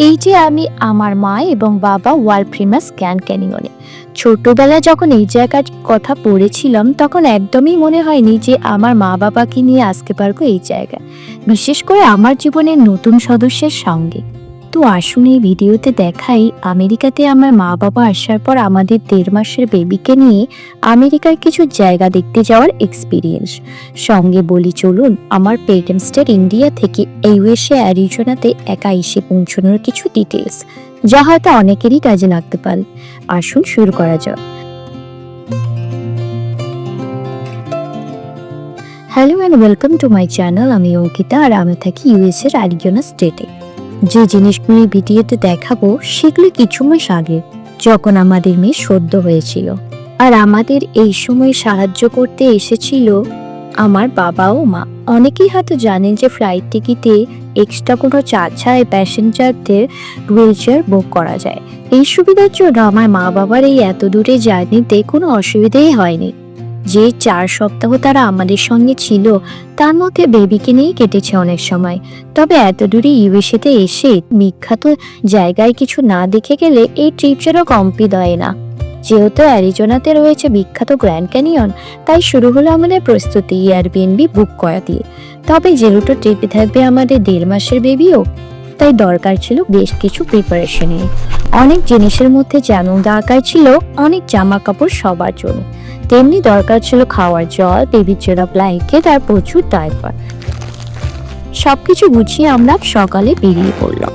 এই যে আমি আমার মা এবং বাবা ওয়ার্ল্ড ফেমাস গ্র্যান্ড ক্যানিয়নে। ছোটবেলায় যখন এই জায়গার কথা পড়েছিলাম তখন একদমই মনে হয়নি যে আমার মা বাবাকে নিয়ে আসতে পারবো এই জায়গায়, বিশেষ করে আমার জীবনের নতুন সদস্যের সঙ্গে। তো আসুন এই ভিডিওতে দেখাই আমেরিকাতে আমার মা বাবা আসার পর আমাদের 1.5 মাসের বেবিকে নিয়ে আমেরিকার কিছু জায়গা দেখতে যাওয়ার এক্সপিরিয়েন্স। সঙ্গে বলি চলুন আমার পেটেম স্টেট ইন্ডিয়া থেকে ইউএসএ অ্যারিজোনাতে একা এসে পৌঁছানোর কিছু ডিটেলস, যা হয়তো অনেকেরই কাজে লাগতে পারে। আসুন শুরু করা যাক। Hello and welcome to my channel. আমি অঙ্কিতা আর আমি থাকি ইউএসএর অ্যারিজোনা স্টেটে। যে জিনিসগুলি ভিডিওতে দেখাবো সেগুলি কিছু মাস আগে, যখন আমাদের মেয়ে সদ্য হয়েছিল। আর আমাদের এই সময় সাহায্য করতে এসেছিল আমার বাবা ও মা। অনেকেই হয়তো জানেন যে ফ্লাইট টিকিটে এক্সট্রা কোনো চার্জ ছাড়াই প্যাসেঞ্জারদের হুইল চেয়ার বুক করা যায়। এই সুবিধার জন্য আমার মা বাবার এই এত দূরে জার্নিতে কোনো অসুবিধাই হয়নি। যে 4 সপ্তাহ তারা আমাদের সঙ্গে ছিল তার মধ্যে বেবিকে নিয়েই কেটেছে অনেক সময়। তবে এত দূরে ইউএসএতে এসে বিখ্যাত জায়গায় কিছু না দেখে গেলে এই ট্রিপ যেন কমপ্লিট হয় না। যেহেতু অ্যারিজোনাতে রয়েছে বিখ্যাত গ্র্যান্ড ক্যানিয়ন, তাই শুরু হলো আমাদের প্রস্তুতি এয়ারবিএনবি বুক করা দিয়ে। তবে যেহেতু ট্রিপে থাকবে আমাদের 1.5 মাসের বেবিও, তাই দরকার ছিল বেশ কিছু প্রিপারেশনের। অনেক জিনিসের মধ্যে যেমন দরকার ছিল অনেক জামা কাপড় সবার জন্য, তেমনি দরকার ছিল খাওয়ার জল, বেবির জন্য ব্ল্যাঙ্কেট আর প্রচুর ডায়পার। সবকিছু গুছিয়ে আমরা সকালে বেরিয়ে পড়লাম।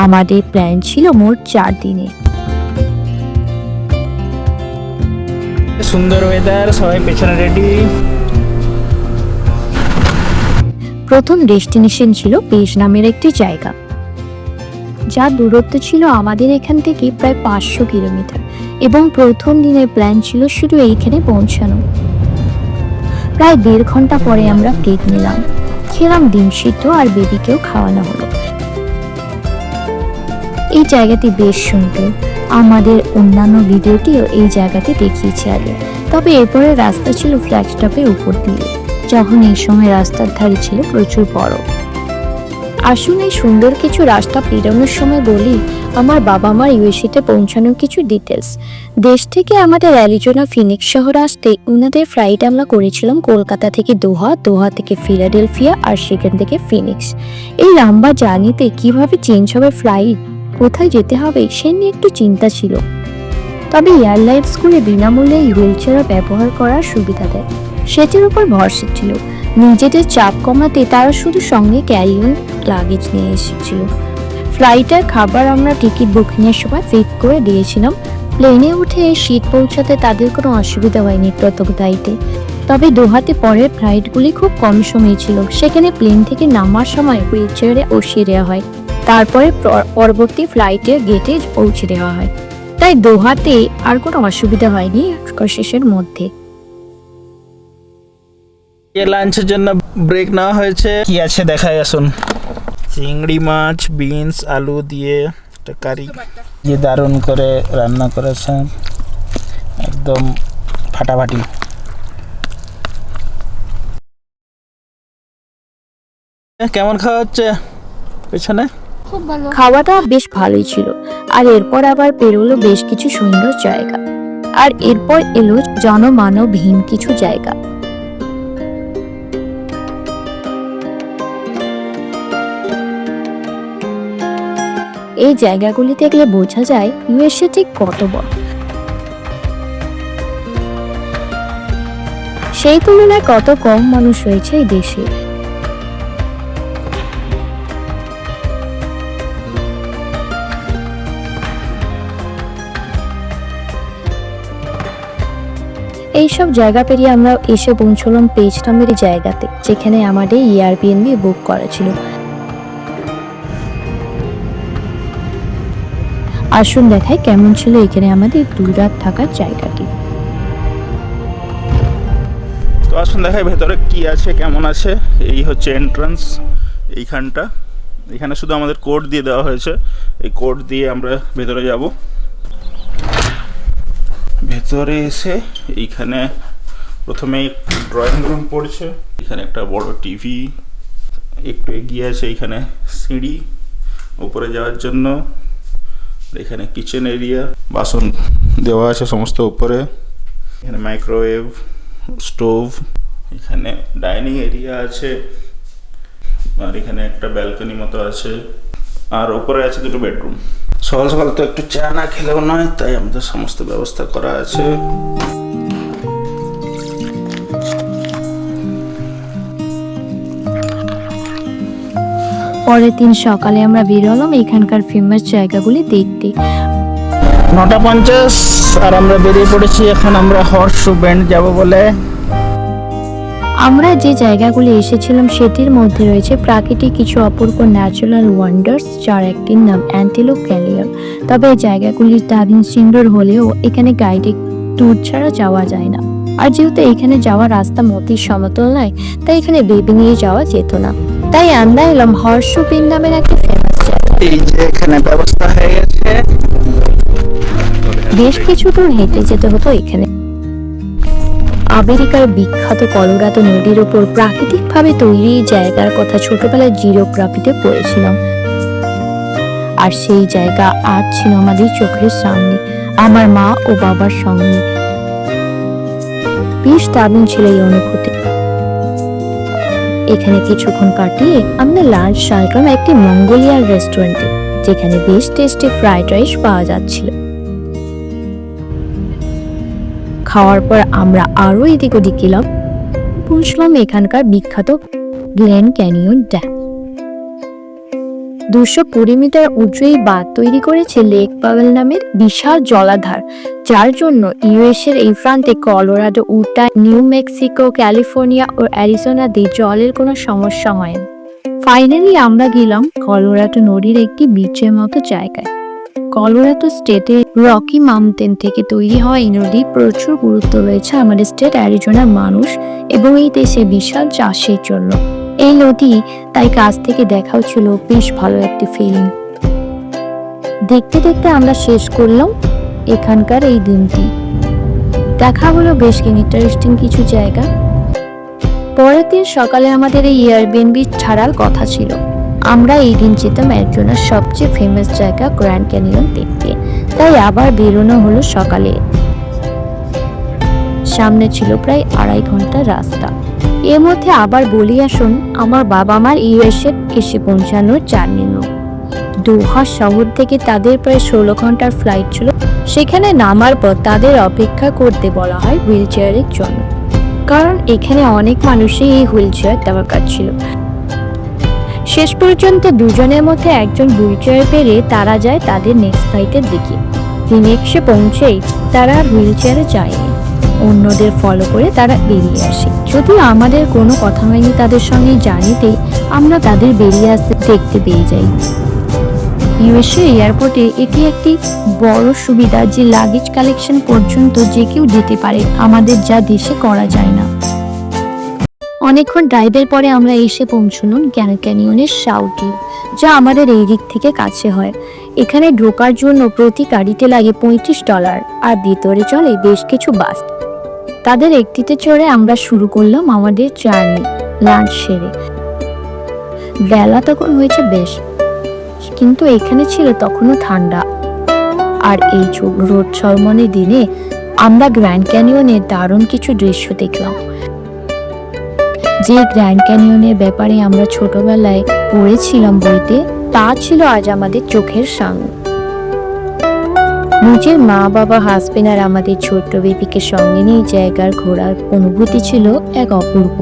আমাদের প্ল্যান ছিল মোট 4 দিনে। সুন্দর ওয়েদার, সবাই পেছনে রেডি। প্রথম ডেস্টিনেশন ছিল পেজ নামের একটি জায়গা, যার দূরত্ব ছিল আমাদের এখান থেকে প্রায় 500 কিলোমিটার, এবং প্রথম দিনের প্ল্যান ছিল শুধু এইখানে পৌঁছানো। প্রায় 1.5 ঘন্টা পরে আমরা প্লেট নিলাম, খেলাম ডিম সিদ্ধ আর বেবিকেও খাওয়ানো হলো। এই জায়গাটি বেশ সুন্দর, আমাদের অন্যান্য ভিডিওটিও এই জায়গাতে দেখিয়েছে আগে। তবে এরপরে রাস্তা ছিল ফ্ল্যাগ স্টপের উপর দিয়ে, যখন এই সময় রাস্তার ধারে ছিল প্রচুর বরফ। আসুন এই সুন্দর কিছু রাস্তা পেরোনোর সময় বলি আমার বাবা মার ইউএসএতে পৌঁছানোর কিছু ডিটেলস। দেশ থেকে আমাদের অ্যারিজোনা ফিনিক্স শহর আসতে ওনাদের ফ্লাইট আমরা করেছিলাম কলকাতা থেকে দোহা, দোহা থেকে ফিলাডেলফিয়া আর সেখান থেকে ফিনিক্স। এই লম্বা জার্নিতে কিভাবে চেঞ্জ হবে ফ্লাইট, কোথায় যেতে হবে সে নিয়ে একটু চিন্তা ছিল। তবে এয়ারলাইন্সগুলো বিনামূল্যে হুইল চেয়ার ব্যবহার করার সুবিধা দেয়, সেটির উপর ভরসা ছিল। নিজেদের চাপ কমাতে তারা শুধু সঙ্গে ক্যারি অন লাগেজ নিয়ে এসেছিল। ফ্লাইটের খাবার আমরা টিকিট বুকিংয়ের সময় ফিট করে দিয়েছিলাম। প্লেনে উঠে সিট পৌঁছাতে তাদের কোনো অসুবিধা হয়নি প্রথম ফ্লাইটে। তবে দোহাতে পরের ফ্লাইটগুলি খুব কম সময় ছিল, সেখানে প্লেন থেকে নামার সময় হুইল চেয়ারে বসিয়ে দেওয়া হয়, তারপরে পরবর্তী ফ্লাইটের গেটে পৌঁছে দেওয়া হয়। তাই দোহাতে আর কোনো অসুবিধা হয়নি শেষের মধ্যে। লাঞ্চের জন্য ব্রেক নেওয়া হয়েছে। কি আছে দেখায় আসুন। চিংড়ি মাছ, বিনস, আলু দিয়ে একটা কারি, যে দারুণ করে রান্না করেছেন, একদম ফাটাফাটি। কেমন খাওয়া হচ্ছে পেছনে? খাওয়াটা বেশ ভালোই ছিল। আর এরপর আবার পেরোলো বেশ কিছু সুন্দর জায়গা, আর এরপর এলো জনমানবহীন কিছু জায়গা। এই জায়গাগুলি দেখলে বোঝা যায় ইউএসএ ঠিক কত বড়। সেই তুলনায় কত কম মানুষ রয়েছে এই দেশে। এইসব জায়গা পেরিয়ে আমরা এসে পৌঁছলাম পেজ নামের জায়গাতে, যেখানে আমাদের এয়ারবিএনবি বুক করা ছিল। আসুন দেখাই কেমন ছিল এখানে আমাদের 2 রাত থাকার জায়গাটি। তো আসুন দেখাই ভেতরে কি আছে, কেমন আছে। এই হচ্ছে এন্ট্রান্স, এইখানটা। এখানে শুধু আমাদের কোড দিয়ে দেওয়া হয়েছে, এই কোড দিয়ে আমরা ভেতরে যাব। ভেতরে এসে এইখানে প্রথমে ড্রয়িং রুম পড়ছে, এখানে একটা বড় টিভি, একটু এগিয়ে আছে এইখানে সিঁড়ি, উপরে যাওয়ার জন্য। এখানে কিচেন এরিয়া, বাসন দেওয়া আছে সমস্ত উপরে। এখানে মাইক্রোওয়েভ, স্টোভ, এখানে ডাইনিং এরিয়া আছে, আর এখানে একটা ব্যালকনি মতো আছে, আর উপরে আছে দুটো বেডরুম। সকাল সকাল তো একটু চা না খেলেও নয়, তাই আমাদের সমস্ত ব্যবস্থা করা আছে। পরের দিন সকালে আমরা বেরোলাম এখানকার ফেমাস জায়গাগুলি দেখতে। 9:50 আর আমরা বেরিয়ে পড়েছি। এখন আমরা হর্সশু বেন্ড যাব বলে। আমরা যে জায়গাগুলি এসেছিলাম সেটির মধ্যে রয়েছে প্রাকৃতিক কিছু অপূর্ব ন্যাচারাল ওয়ান্ডার্স, যার একটির নাম অ্যান্টিলোপ ক্যালিয়ার। তবে এই জায়গাগুলি দারুণ সুন্দর হলেও এখানে গাইডেড ট্যুর ছাড়া যাওয়া যায় না। আর যেহেতু এখানে যাওয়ার রাস্তা মোটেই সমতল নয়, তাই এখানে বেবি নিয়ে যাওয়া যেত না। তাই আমরা এলাম হর্সশু বেন্ড নামের একটা ফেমাস জায়গা। এই যে এখানে ব্যবস্থা হয়ে গেছে। বেশ কিছু দূর হেঁটে যেতে হতো এখানে। আমেরিকার বিখ্যাত কলোরাডো নদীর উপর প্রাকৃতিকভাবে তৈরি এই জায়গার কথা ছোটবেলায় জিওগ্রাফিতে পড়েছিলাম, আর সেই জায়গা আজ ছিল আমাদের চোখের সামনে, আমার মা ও বাবার সঙ্গে। বেশ দারুণ ছিল এই অনুভূতি। এখানে কিছুক্ষণ কাটিয়ে আমরা লাঞ্চ সারলাম একটি মঙ্গোলিয়ান রেস্টুরেন্টে, যেখানে বেশ টেস্টি ফ্রাইড রাইস পাওয়া যাচ্ছিল। খাওয়ার পর আমরা আরো এদিক ওদিক গেলাম, পৌঁছলাম এখানকার বিখ্যাত গ্ল্যান্ড ক্যানিয়ন ড্যাম। 220 মিটার উঁচু এই বাঁধ তৈরি করেছে লেক পাওয়েল নামের বিশাল জলাধার, যার জন্য ইউএস এর এই প্রান্তে কলোরাডো, উটা, নিউ মেক্সিকো, ক্যালিফোর্নিয়া ও অ্যারিজোনাতে জলের কোনো সমস্যা হয় না। ফাইনালি আমরা গেলাম কলোরাডো নদীর একটি বিচের মতো জায়গায়। কলোরাডো স্টেটে রকি মাউন্টেন থেকে তৈরি হওয়া এই নদী প্রচুর গুরুত্ব রয়েছে আমাদের স্টেট অ্যারিজোনার মানুষ এবং এই দেশে বিশাল চাষের জন্য। এই নদী তাই কাছ থেকে দেখাও ছিল বেশ ভালো একটি ফিলিং। দেখতে দেখতে আমরা শেষ করলাম এখানকার এই দিনটি। দেখা হলো বেশ ইন্টারেস্টিং কিছু জায়গা। পরের দিন সকালে আমাদের এই এয়ারবিএনবি ছাড়ার কথা ছিল। আমরা এই দিন যেতাম অ্যারিজোনার সবচেয়ে ফেমাস জায়গা গ্র্যান্ড ক্যানিয়ন দেখতে, তাই আবার বেরোনো হলো সকালে। সামনে ছিল প্রায় 2.5 ঘন্টার রাস্তা। এর মধ্যে আবার বলি আসুন আমার বাবা মার ইউএসএ এসে পৌঁছানোর জার্নি। দোহা শহর থেকে তাদের প্রায় 16 ঘন্টার ফ্লাইট ছিল। সেখানে নামার পর তাদের অপেক্ষা করতে বলা হয় হুইল চেয়ারের জন্য, কারণ এখানে অনেক মানুষই এই হুইল চেয়ার দরকার ছিল। শেষ পর্যন্ত দুজনের মধ্যে একজন হুইল চেয়ার পেরে তারা যায় তাদের নেক্সট ফ্লাইটের দিকে। ফিনিক্সে পৌঁছেই তারা আর হুইল চেয়ারে যায়নি, অন্যদের ফলো করে তারা বেরিয়ে আসে। যদিও আমাদের কোনো কথা হয়নি তাদের সঙ্গে জার্নিতে, আমরা তাদের বেরিয়ে আসতে দেখতে পেয়ে যাই। ইউএসএ এয়ারপোর্টে এটি একটি বড় সুবিধা যে লাগেজ কালেকশন পর্যন্ত যে কেউ যেতে পারে, আমাদের যা দেশে করা যায় না। অনেকক্ষণ ড্রাইভের পরে আমরা এসে পৌঁছলাম গ্র্যান্ড ক্যানিয়নের সাউথে, যা আমাদের এই দিক থেকে কাছে হয়। এখানে ঢোকার জন্য প্রতি গাড়িতে লাগে $35, আর ভিতরে চলে বেশ কিছু বাস। তাদের একটিতে চড়ে আমরা শুরু করলাম আমাদের জার্নি। লাঞ্চ সেরে বেলা তখন হয়েছে বেশ, কিন্তু এখানে ছিল তখনও ঠান্ডা। আর এই রোদ ঝলমলে দিনে আমরা গ্র্যান্ড ক্যানিয়নের দারুণ কিছু দৃশ্য দেখলাম। যে গ্র্যান্ড ক্যানিয়নের ব্যাপারে আমরা ছোটবেলায় পড়েছিলাম বইতে, তা ছিল আজ আমাদের চোখের সামনে। নিজের মা বাবা, হাজবেন্ড আর আমাদের ছোট্ট বেবিকে সঙ্গে নিয়ে জায়গার ঘোরার অনুভূতি ছিল এক অপূর্ব।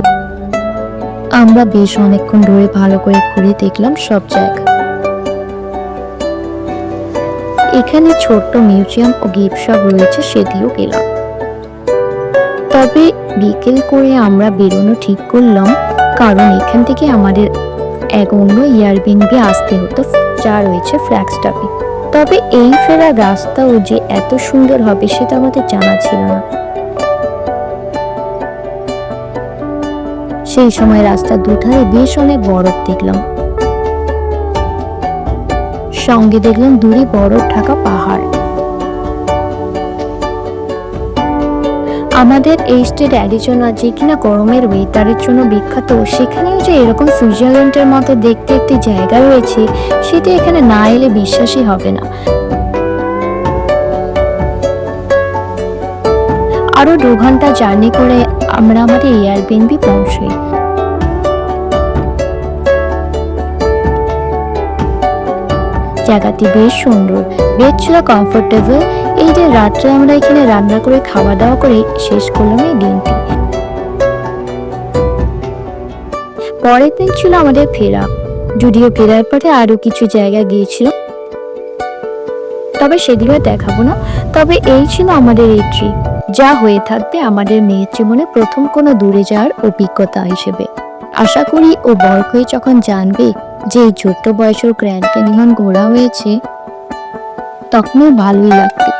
আমরা বেশ অনেকক্ষণ ধরে ভালো করে ঘুরে দেখলাম সব জায়গা। এখানে ছোট্ট মিউজিয়াম ও গিফট শপ রয়েছে, সেটিও গেলাম। তবে বিকেল করে আমরা বেরোনো ঠিক করলাম, কারণ এখান থেকে আমাদের এক অন্য এয়ারবিএনবি আসতে হতো, যা রয়েছে ফ্ল্যাগস্টাফে। তবে এই ফেরার রাস্তাও যে এত সুন্দর হবে সেটা আমাদের জানা ছিল না। সেই সময় রাস্তার দুধারে বেশ অনেক বরফ দেখলাম, সঙ্গে দেখলাম দূরে বরফ ঢাকা পাহাড়। আমাদের এই স্টেট অ্যারিজোনা যে কিনা গরমের ওয়েদারের জন্য বিখ্যাত, সেখানেও যে এরকম সুইজারল্যান্ডের মতো দেখতে একটি জায়গা রয়েছে, সেটা এখানে না এলে বিশ্বাসই হবে না। আরো 2 ঘন্টা জার্নি করে আমরা আমাদের এয়ারবিএনবি পৌঁছাই। জায়গাটি বেশ সুন্দর, বেড ছিল কমফোর্টেবল। এই যে রাত্রে আমরা এখানে রান্না করে খাওয়া দাওয়া করে শেষ করলাম এই দিনটি। পরের দিন ছিল আমাদের ফেরা, যদিও ফেরার পরে আরো কিছু জায়গা গিয়েছিল, তবে সেদিকে দেখাবো না। তবে এই ছিল আমাদের এই ট্রিপ, যা হয়ে থাকবে আমাদের মেয়ের জীবনে প্রথম কোনো দূরে যাওয়ার অভিজ্ঞতা হিসেবে। আশা করি ও বড় হয়ে যখন জানবে যে এই ছোট্ট বয়সের গ্র্যান্ড ক্যানিয়ন ঘোরা হয়েছে, তখনও ভালোই লাগবে।